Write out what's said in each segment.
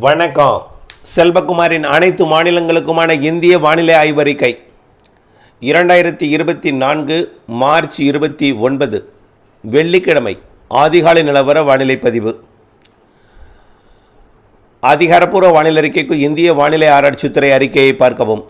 வணக்கம். செல்வகுமாரின் அனைத்து மாநிலங்களுக்குமான இந்திய வானிலை ஆய்வறிக்கை 2024 மார்ச் 29 வெள்ளிக்கிழமை ஆதிகாலை நிலவர வானிலை பதிவு. அதிகாரப்பூர்வ வானிலை அறிக்கைக்கு இந்திய வானிலை ஆராய்ச்சித்துறை அறிக்கையை பார்க்கவும்.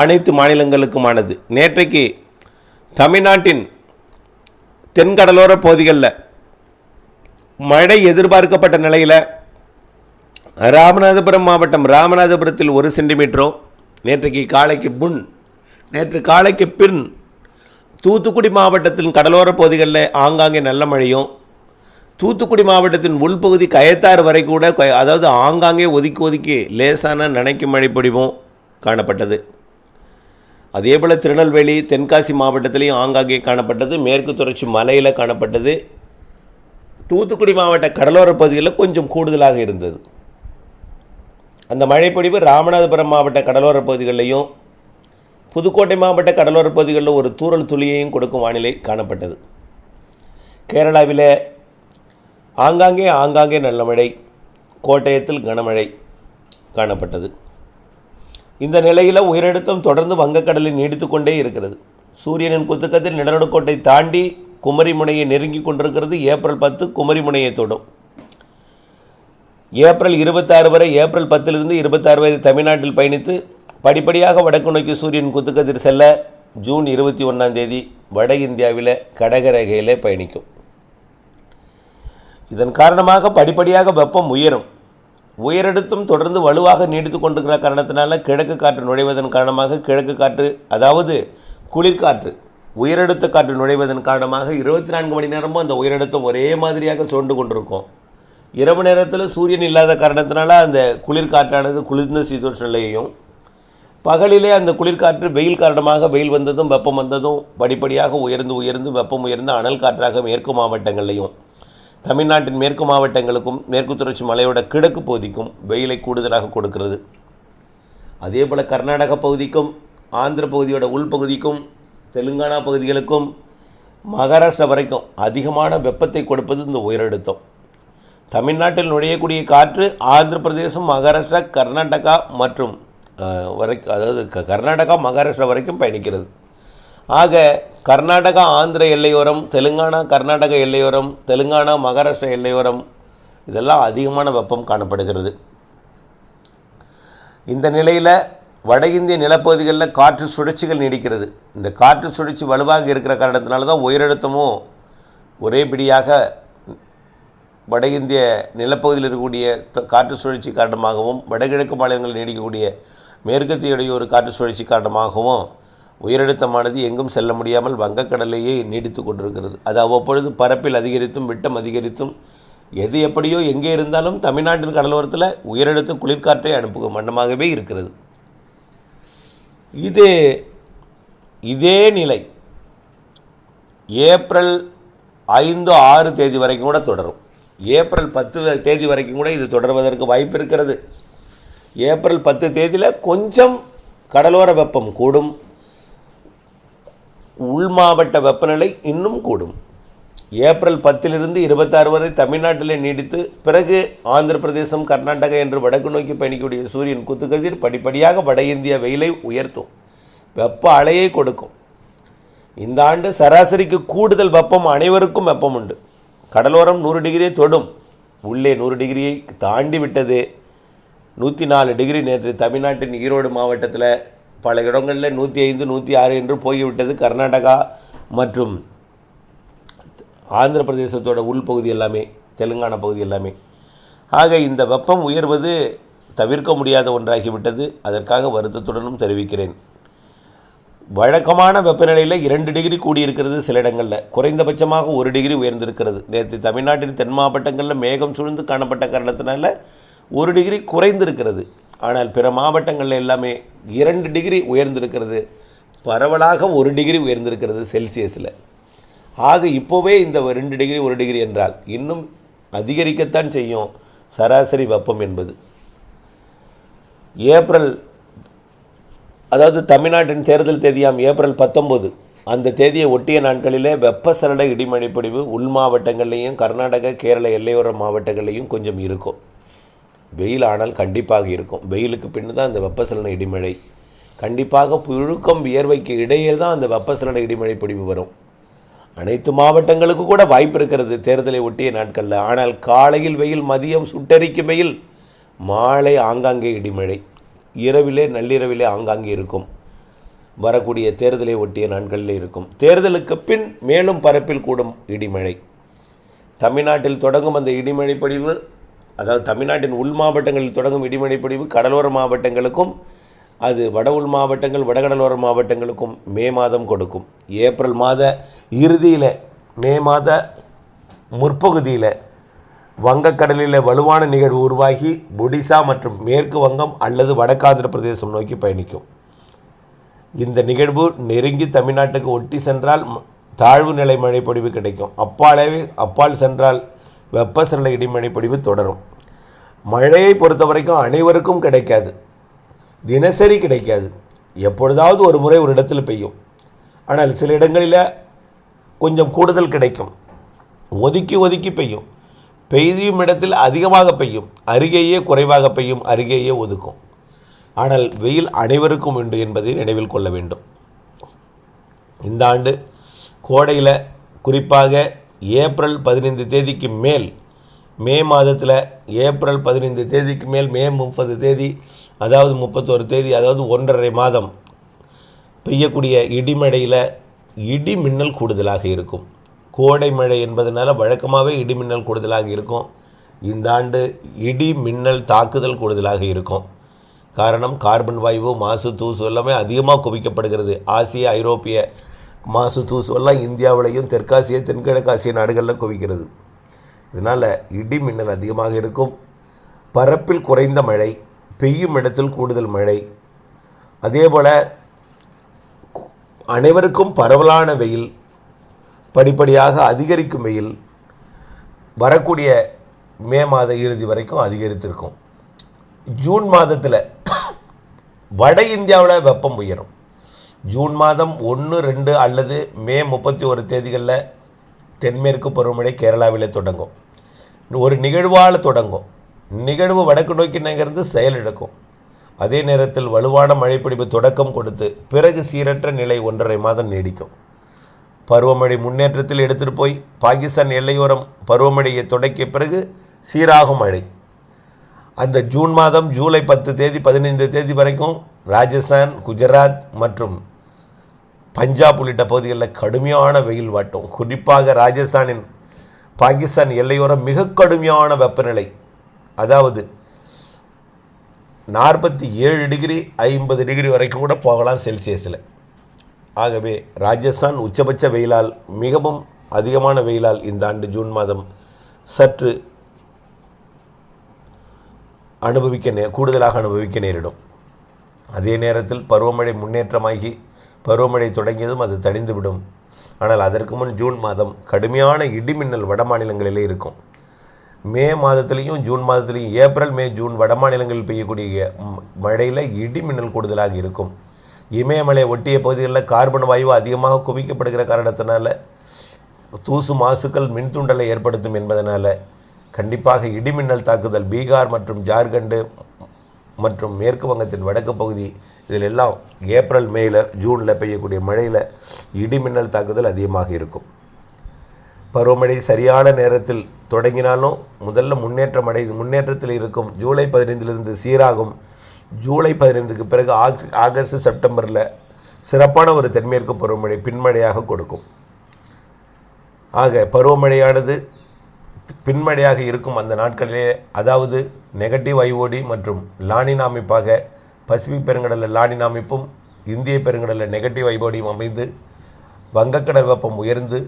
அனைத்து மாநிலங்களுக்குமானது. நேற்றைக்கு தமிழ்நாட்டின் தென்கடலோர பகுதிகளில் மழை எதிர்பார்க்கப்பட்ட நிலையில் ராமநாதபுரம் மாவட்டம் ராமநாதபுரத்தில் 1 சென்டிமீட்டரும், நேற்று காலைக்கு பின் தூத்துக்குடி மாவட்டத்தின் கடலோர பகுதிகளில் ஆங்காங்கே நல்ல மழையும், தூத்துக்குடி மாவட்டத்தின் உள்பகுதி கயத்தாறு வரை கூட அதாவது ஆங்காங்கே ஒதுக்கி லேசான நனைக்கும் மழை பொழிவும் காணப்பட்டது. அதேபோல் திருநெல்வேலி தென்காசி மாவட்டத்திலையும் ஆங்காங்கே காணப்பட்டது. மேற்கு தொடர்ச்சி மலையில் காணப்பட்டது. தூத்துக்குடி மாவட்ட கடலோர பகுதிகளில் கொஞ்சம் கூடுதலாக இருந்தது. அந்த மழைப்பொழிவு ராமநாதபுரம் மாவட்ட கடலோர பகுதிகளிலையும் புதுக்கோட்டை மாவட்ட கடலோர பகுதிகளில் ஒரு தூறல் துளியையும் கொடுக்கும் வானிலை காணப்பட்டது. கேரளாவில் ஆங்காங்கே நல்ல மழை, கோட்டயத்தில் கனமழை காணப்பட்டது. இந்த நிலையில் உயரழுத்தம் தொடர்ந்து வங்கக்கடலில் நீடித்து கொண்டே இருக்கிறது. சூரியனின் குத்துக்கத்தில் நிலநடுக்கோட்டை தாண்டி குமரிமுனையை நெருங்கி கொண்டிருக்கிறது. ஏப்ரல் 10 குமரிமுனையை தொடும். ஏப்ரல் 26 வரை, ஏப்ரல் 10 26 வரை தமிழ்நாட்டில் பயணித்து படிப்படியாக வடக்கு நோக்கி சூரியன் குத்துக்கதிர் செல்ல ஜூன் 21 வட இந்தியாவில் கடகரேகையிலே பயணிக்கும். இதன் காரணமாக படிப்படியாக வெப்பம் உயரும். உயரழுத்தம் தொடர்ந்து வலுவாக நீடித்து கொண்டிருக்கிற காரணத்தினால கிழக்கு காற்று நுழைவதன் காரணமாக கிழக்கு காற்று, அதாவது குளிர்காற்று, உயரழுத்த காற்று நுழைவதன் காரணமாக 24 மணி நேரமும் அந்த உயரழுத்தம் ஒரே மாதிரியாக சுழண்டு கொண்டிருக்கும். இரவு நேரத்தில் சூரியன் இல்லாத காரணத்தினால அந்த குளிர்காற்றானது குளிர்ந்த சீதோஷ்ண நிலையையும், பகலிலே அந்த குளிர்காற்று வெயில் காரணமாக வெயில் வந்ததும் வெப்பம் வந்ததும் படிப்படியாக உயர்ந்து வெப்பம் உயர்ந்து அனல் காற்றாக மேற்கு மாவட்டங்களையும், தமிழ்நாட்டின் மேற்கு மாவட்டங்களுக்கும் மேற்கு தொடர்ச்சி மலையோட கிழக்கு பகுதிக்கும் வெயிலை கூடுதலாக கொடுக்கிறது. அதேபோல் கர்நாடக பகுதிக்கும் ஆந்திர பகுதியோட உள்பகுதிக்கும் தெலுங்கானா பகுதிகளுக்கும் மகாராஷ்டிரா வரைக்கும் அதிகமான வெப்பத்தை கொடுப்பது இந்த உயரழுத்தம். தமிழ்நாட்டில் நுழையக்கூடிய காற்று ஆந்திர பிரதேசம், மகாராஷ்டிரா, கர்நாடகா மற்றும் அதாவது கர்நாடகா மகாராஷ்டிரா வரைக்கும் பயணிக்கிறது. ஆக கர்நாடகா ஆந்திர எல்லையோரம், தெலுங்கானா கர்நாடக எல்லையோரம், தெலுங்கானா மகாராஷ்டிரா எல்லையோரம் இதெல்லாம் அதிகமான வெப்பம் காணப்படுகிறது. இந்த நிலையில் வட இந்திய நிலப்பகுதிகளில் காற்று சுழற்சிகள் நீடிக்கிறது. இந்த காற்று சுழற்சி வலுவாக இருக்கிற காரணத்தினால தான் உயரழுத்தமும் ஒரேபடியாக வட இந்திய நிலப்பகுதியில் இருக்கக்கூடிய காற்று சுழற்சி காரணமாகவும், வடகிழக்கு மாநிலங்களில் நீடிக்கக்கூடிய மேற்கத்தியுடைய ஒரு காற்று சுழற்சி காரணமாகவும் உயரழுத்தமானது எங்கும் செல்ல முடியாமல் வங்கக்கடலையே நீடித்து கொண்டிருக்கிறது. அது அவ்வப்பொழுது பரப்பில் அதிகரித்தும் விட்டம் அதிகரித்தும் எது எப்படியோ எங்கே இருந்தாலும் தமிழ்நாட்டின் கடலோரத்தில் உயரழுத்த குளிர்காற்றை அனுப்பும் வண்ணமாகவே இருக்கிறது. இதே நிலை ஏப்ரல் 5, 6 தேதி வரைக்கும் கூட தொடரும். ஏப்ரல் 10 தேதி வரைக்கும் கூட இது தொடர்வதற்கு வாய்ப்பு இருக்கிறது. ஏப்ரல் 10 தேதியில் கொஞ்சம் கடலோர வெப்பம் கூடும், உள் மாவட்ட வெப்பநிலை இன்னும் கூடும். ஏப்ரல் 10 26 வரை தமிழ்நாட்டிலே நீடித்து பிறகு ஆந்திர பிரதேசம், கர்நாடகா என்று வடக்கு நோக்கி பயணிக்கக்கூடிய சூரியன் குத்துக்கதிர் படிப்படியாக வட இந்திய வெயிலை உயர்த்தும், வெப்ப அலையை கொடுக்கும். இந்த ஆண்டு சராசரிக்கு கூடுதல் வெப்பம், அனைவருக்கும் வெப்பம் உண்டு. கடலோரம் 100 டிகிரியை தொடும், உள்ளே 100 டிகிரியை தாண்டி விட்டது. 104 டிகிரி நேற்று தமிழ்நாட்டின் ஈரோடு மாவட்டத்தில் பல இடங்களில் 105, 106 என்று போய்விட்டது. கர்நாடகா மற்றும் ஆந்திர பிரதேசத்தோட உள்பகுதி எல்லாமே, தெலுங்கானா பகுதி எல்லாமே. ஆக இந்த வெப்பம் உயர்வது தவிர்க்க முடியாத ஒன்றாகிவிட்டது. அதற்காக வருத்தத்துடனும் தெரிவிக்கிறேன். வழக்கமான வெப்பநிலையில் 2 டிகிரி கூடியிருக்கிறது, சில இடங்களில் குறைந்தபட்சமாக 1 டிகிரி உயர்ந்திருக்கிறது. நேற்று தமிழ்நாட்டின் தென் மாவட்டங்களில் மேகம் சூழ்ந்து காணப்பட்ட காரணத்தினால 1 டிகிரி குறைந்திருக்கிறது. ஆனால் பிற மாவட்டங்களில் எல்லாமே 2 டிகிரி உயர்ந்திருக்கிறது, பரவலாக 1 டிகிரி உயர்ந்திருக்கிறது செல்சியஸில். ஆக இப்போவே இந்த 2 டிகிரி 1 டிகிரி என்றால் இன்னும் அதிகரிக்கத்தான் செய்யும் சராசரி வெப்பம் என்பது. அதாவது தமிழ்நாட்டின் தேர்தல் தேதியாம் ஏப்ரல் 19 அந்த தேதியை ஒட்டிய நாட்களிலே வெப்பசலன இடிமழை பொழிவு உள் மாவட்டங்கள்லேயும் கர்நாடக கேரள எல்லையோர மாவட்டங்கள்லேயும் கொஞ்சம் இருக்கும். வெயில் ஆனால் கண்டிப்பாக இருக்கும். வெயிலுக்கு பின்னு தான் அந்த வெப்பசலன இடிமழை. கண்டிப்பாக புழுக்கம் வியர்வைக்கு இடையே தான் அந்த வெப்பசலன இடிமழை பொழிவு வரும். அனைத்து மாவட்டங்களுக்கு கூட வாய்ப்பு இருக்கிறது தேர்தலை ஒட்டிய நாட்களில். ஆனால் காலையில் வெயில், மதியம் சுட்டெரிக்கும் வெயில், மாலை ஆங்காங்கே இடிமழை, இரவிலே நள்ளிரவிலே ஆங்காங்கே இருக்கும். வரக்கூடிய தேர்தலை ஒட்டிய நாட்களில் இருக்கும். தேர்தலுக்கு பின் மேலும் பரப்பில் கூடும் இடிமழை. தமிழ்நாட்டில் தொடங்கும் அந்த இடிமழை பொழிவு, அதாவது தமிழ்நாட்டின் உள் மாவட்டங்களில் தொடங்கும் இடிமழை பொழிவு கடலோர மாவட்டங்களுக்கும், அது வட உள் மாவட்டங்கள் வடகடலோர மாவட்டங்களுக்கும் மே மாதம் கொடுக்கும். ஏப்ரல் மாத இறுதியில், மே மாத முற்பகுதியில் வங்கக்கடலில் வலுவான நிகழ்வு உருவாகி ஒடிசா மற்றும் மேற்கு வங்கம் அல்லது வடக்காந்திர பிரதேசம் நோக்கி பயணிக்கும். இந்த நிகழ்வு நெருங்கி தமிழ்நாட்டுக்கு ஒட்டி சென்றால் தாழ்வு நிலை மழை பொழிவு கிடைக்கும். அப்பால் சென்றால் வெப்பசலன இடிமழை பொழிவு தொடரும். மழையை பொறுத்த வரைக்கும் அனைவருக்கும் கிடைக்காது, தினசரி கிடைக்காது. எப்பொழுதாவது ஒரு முறை ஒரு இடத்தில் பெய்யும். ஆனால் சில இடங்களில் கொஞ்சம் கூடுதல் கிடைக்கும். ஒதுக்கி ஒதுக்கி பெய்யும். பெய்யும் இடத்தில் அதிகமாக பெய்யும், அருகேயே குறைவாக பெய்யும், அருகேயே ஒதுக்கும். ஆனால் வெயில் அனைவருக்கும் உண்டு என்பதை நினைவில் கொள்ள வேண்டும். இந்த ஆண்டு கோடையில் குறிப்பாக ஏப்ரல் 15 தேதிக்கு மேல், மே மாதத்தில் ஏப்ரல் 15 தேதிக்கு மேல் மே 30 தேதி, அதாவது 31 தேதி, அதாவது 1.5 மாதம் பெய்யக்கூடிய இடிமழையில் இடி மின்னல் கூடுதலாக இருக்கும். கோடை மழை என்பதனால வழக்கமாகவே இடி மின்னல் கூடுதலாக இருக்கும். இந்த ஆண்டு இடி மின்னல் தாக்குதல் கூடுதலாக இருக்கும். காரணம், கார்பன் வாயு, மாசு, தூசு எல்லாமே அதிகமாக குவிக்கப்படுகிறது. ஆசிய ஐரோப்பிய மாசு தூசு எல்லாம் இந்தியாவிலையும் தெற்காசிய தென்கிழக்காசிய நாடுகளில் குவிக்கிறது. இதனால் இடி மின்னல் அதிகமாக இருக்கும். பரப்பில் குறைந்த மழை, பெய்யும் இடத்தில் கூடுதல் மழை. அதேபோல் அனைவருக்கும் பரவலான வெயில், படிப்படியாக அதிகரிக்கும் வெயில் வரக்கூடிய மே மாத இறுதி வரைக்கும் அதிகரித்திருக்கும். ஜூன் மாதத்தில் வட இந்தியாவில் வெப்பம் உயரும். ஜூன் மாதம் 1, 2 அல்லது மே 31 தேதிகளில் தென்மேற்கு பருவமழை கேரளாவில் தொடங்கும். ஒரு நிகழ்வால் தொடங்கும். நிகழ்வு வடக்கு நோக்கி நகர்ந்து செயலிழக்கும். அதே நேரத்தில் வலுவான மழைப்பிடிப்பு தொடக்கம் கொடுத்து பிறகு சீரற்ற நிலை 1.5 மாதம் நீடிக்கும். பருவமழை முன்னேற்றத்தில் எடுத்துகிட்டு போய் பாகிஸ்தான் எல்லையோரம் பருவமழையை தொடக்கிய பிறகு சீராகும் மழை. அந்த ஜூன் மாதம் ஜூலை 10 தேதி 15 தேதி வரைக்கும் ராஜஸ்தான், குஜராத் மற்றும் பஞ்சாப் உள்ளிட்ட பகுதிகளில் கடுமையான வெயில் வாட்டும். குறிப்பாக ராஜஸ்தானின் பாகிஸ்தான் எல்லையோரம் மிக கடுமையான வெப்பநிலை, அதாவது 47 டிகிரி 50 டிகிரி வரைக்கும் கூட போகலாம் செல்சியஸில். ஆகவே ராஜஸ்தான் உச்சபட்ச வெயிலால், மிகவும் அதிகமான வெயிலால் இந்த ஆண்டு ஜூன் மாதம் சற்று கூடுதலாக அனுபவிக்க நேரிடும். அதே நேரத்தில் பருவமழை முன்னேற்றமாகி பருவமழை தொடங்கியதும் அது தணிந்துவிடும். ஆனால் அதற்கு முன் ஜூன் மாதம் கடுமையான இடிமின்னல் வட மாநிலங்களிலே இருக்கும். மே மாதத்துலேயும் ஜூன் மாதத்துலேயும் ஏப்ரல், மே, ஜூன் வட மாநிலங்களில் பெய்யக்கூடிய மழையில் இடிமின்னல் கூடுதலாக இருக்கும். இமயமலை ஒட்டிய பகுதிகளில் கார்பன் வாயு அதிகமாக குவிக்கப்படுகிற காரணத்தினால தூசு மாசுக்கள் மின்தூண்டலை ஏற்படுத்தும் என்பதனால் கண்டிப்பாக இடிமின்னல் தாக்குதல் பீகார் மற்றும் ஜார்க்கண்டு மற்றும் மேற்கு வங்கத்தின் வடக்கு பகுதி, இதில் எல்லாம் ஏப்ரல், மேயில், ஜூனில் பெய்யக்கூடிய மழையில் இடிமின்னல் தாக்குதல் அதிகமாக இருக்கும். பருவமழை சரியான நேரத்தில் தொடங்கினாலும் முதல்ல முன்னேற்றத்தில் இருக்கும். ஜூலை 15 சீராகும். ஜூலை 15க்கு பிறகு ஆகஸ்ட், செப்டம்பரில் சிறப்பான ஒரு தென்மேற்கு பருவமழை பின்மழையாக கொடுக்கும். ஆக பருவமழையானது பின்மழையாக இருக்கும் அந்த நாட்களிலே, அதாவது நெகட்டிவ் ஐஓடி மற்றும் லானின் அமைப்பாக பசிபிக் பெருங்கடலில் லானின் அமைப்பும் இந்திய பெருங்கடலில் நெகட்டிவ் ஐஓடியும் அமைந்து வங்கக்கடல் வெப்பம் உயர்ந்து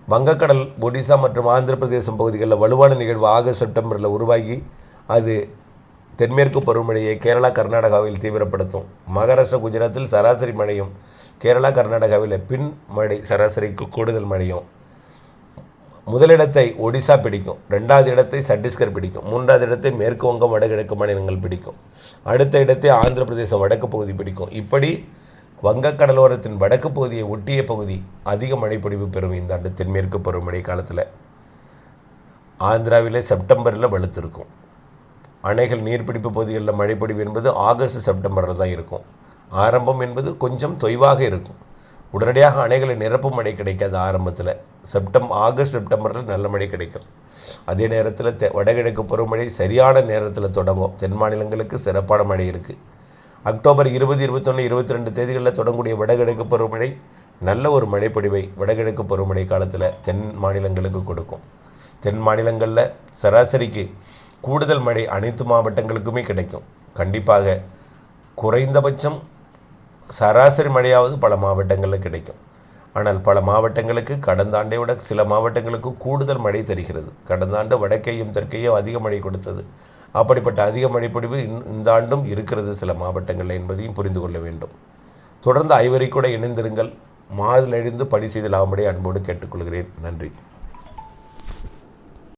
வங்கக்கடல், ஒடிசா மற்றும் ஆந்திர பிரதேசம் பகுதிகளில் வலுவான நிகழ்வு ஆகஸ்ட், செப்டம்பரில் உருவாகி அது தென்மேற்கு பருவமழையை கேரளா, கர்நாடகாவில் தீவிரப்படுத்தும். மகாராஷ்டிரா, குஜராத்தில் சராசரி மழையும், கேரளா, கர்நாடகாவில் பின் மழை சராசரிக்கு கூடுதல் மழையும். முதலிடத்தை ஒடிசா பிடிக்கும், 2வது இடத்தை சத்தீஸ்கர் பிடிக்கும், 3வது இடத்தை மேற்கு வங்கம், வடகிழக்கு மாநிலங்கள் பிடிக்கும், அடுத்த இடத்தை ஆந்திர பிரதேசம் வடக்கு பகுதி பிடிக்கும். இப்படி வங்கக்கடலோரத்தின் வடக்கு பகுதியை ஒட்டிய பகுதி அதிக மழைப்பொழிவு பெறும் இந்த ஆண்டு தென்மேற்கு பருவமழை காலத்தில். ஆந்திராவிலே செப்டம்பரில் வலுத்திருக்கும். அணைகள் நீர்பிடிப்பு பகுதிகளில் மழைப்பொழிவு என்பது ஆகஸ்ட் செப்டம்பரில் தான் இருக்கும். ஆரம்பம் என்பது கொஞ்சம் தொய்வாக இருக்கும். உடனடியாக அணைகளை நிரப்பும் மழை கிடைக்காது. ஆரம்பத்தில் ஆகஸ்ட் செப்டம்பரில் நல்ல மழை கிடைக்கும். அதே நேரத்தில் வடகிழக்கு பருவமழை சரியான நேரத்தில் தொடங்கும். தென் மாநிலங்களுக்கு சிறப்பான மழை இருக்குது. அக்டோபர் 20, 21, 22 தேதிகளில் தொடங்கக்கூடிய வடகிழக்கு பருவமழை நல்ல ஒரு மழைப்பொழிவை வடகிழக்கு பருவமழை காலத்தில் தென் மாநிலங்களுக்கு கொடுக்கும். தென் மாநிலங்களில் சராசரிக்கு கூடுதல் மழை அனைத்து மாவட்டங்களுக்குமே கிடைக்கும். கண்டிப்பாக குறைந்தபட்சம் சராசரி மழையாவது பல மாவட்டங்களில் கிடைக்கும். ஆனால் பல மாவட்டங்களுக்கு கடந்த ஆண்டை விட சில மாவட்டங்களுக்கு கூடுதல் மழை தருகிறது. கடந்த ஆண்டு வடக்கையும் தெற்கையும் அதிக மழை கொடுத்தது. அப்படிப்பட்ட அதிக மழைப்பொழிவு இந்த ஆண்டும் இருக்கிறது சில மாவட்டங்களில் என்பதையும் புரிந்து கொள்ள வேண்டும். தொடர்ந்து ஐவரை கூட இணைந்திருங்கள். மாதலழிந்து பணி செய்தல் ஆகும்படி அன்போடு கேட்டுக்கொள்கிறேன். நன்றி.